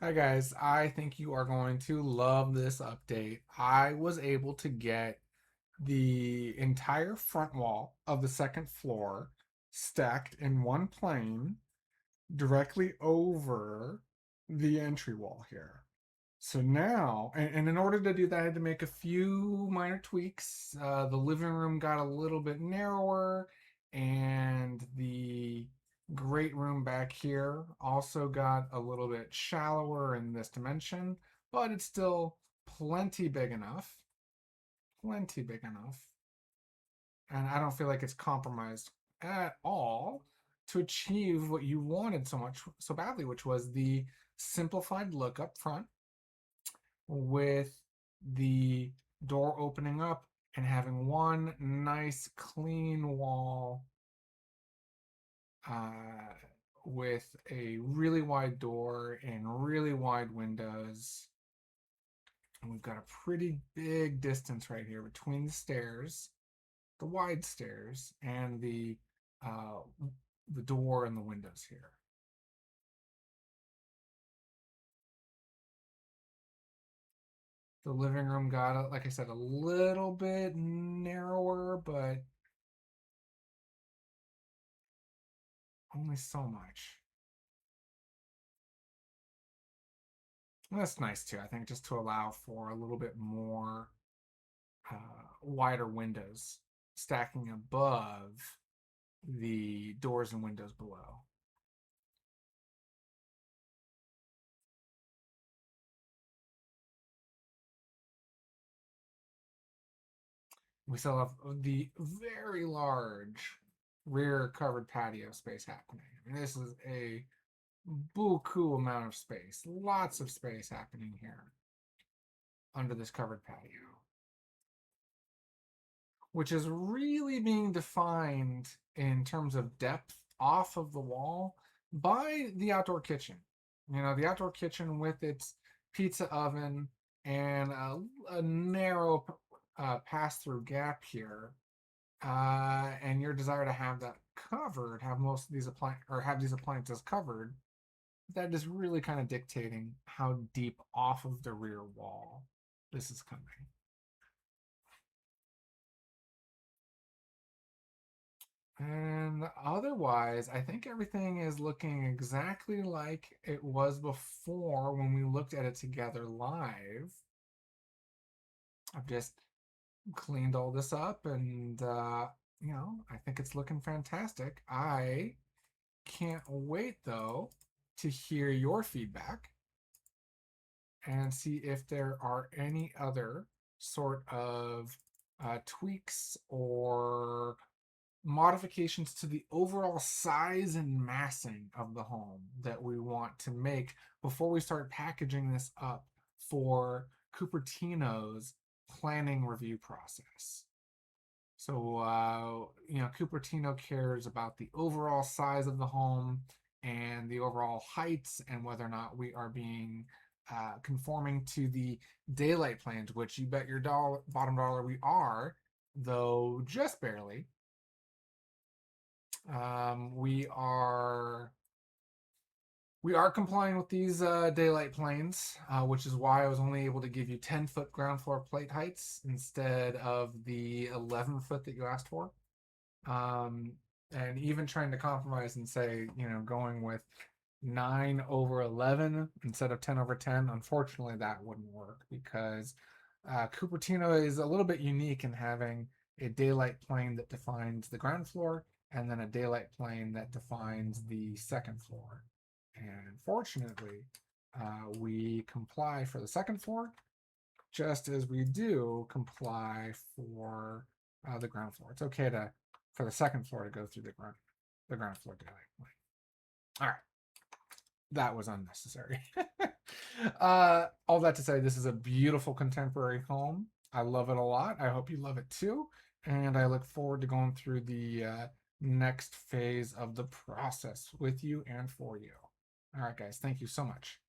Hi guys, I think you are going to love this update. I was able to get the entire front wall of the second floor stacked in one plane directly over the entry wall here. So now, and in order to do that, I had to make a few minor tweaks. The living room got a little bit narrower, and the great room back here also got a little bit shallower in this dimension, but it's still plenty big enough. Plenty big enough. And I don't feel like it's compromised at all to achieve what you wanted so much, so badly, which was the simplified look up front with the door opening up and having one nice clean wall uh, with a really wide door and really wide windows. And we've got a pretty big distance right here between the stairs, the wide stairs, and uh, the door and the windows here. The living room got, like I said, a little bit narrower, but only so much. And that's nice too, I think, just to allow for a little bit more wider windows stacking above the doors and windows below. We still have the very large rear covered patio space happening. I mean, this is a buku amount of space, lots of space happening here under this covered patio, which is really being defined in terms of depth off of the wall by the outdoor kitchen. You know, the outdoor kitchen with its pizza oven and a narrow pass through gap here, and your desire to have that covered, have most of these have these appliances covered, that is really kind of dictating how deep off of the rear wall this is coming. And otherwise, I think everything is looking exactly like it was before when we looked at it together live. I've just cleaned all this up and, I think it's looking fantastic. I can't wait, though, to hear your feedback and see if there are any other sort of tweaks or modifications to the overall size and massing of the home that we want to make before we start packaging this up for Cupertino's planning review process. So, Cupertino cares about the overall size of the home and the overall heights and whether or not we are being conforming to the daylight plans, which you bet your bottom dollar we are, though just barely. We are complying with these daylight planes, which is why I was only able to give you 10-foot ground floor plate heights instead of the 11-foot that you asked for. Um, and even trying to compromise and say, going with 9 over 11 instead of 10 over 10, unfortunately, that wouldn't work because Cupertino is a little bit unique in having a daylight plane that defines the ground floor and then a daylight plane that defines the second floor. And fortunately, we comply for the second floor, just as we do comply for the ground floor. It's okay for the second floor to go through the ground floor daylight plane. All right, that was unnecessary. All that to say, this is a beautiful contemporary home. I love it a lot. I hope you love it too. And I look forward to going through the next phase of the process with you and for you. All right, guys, thank you so much.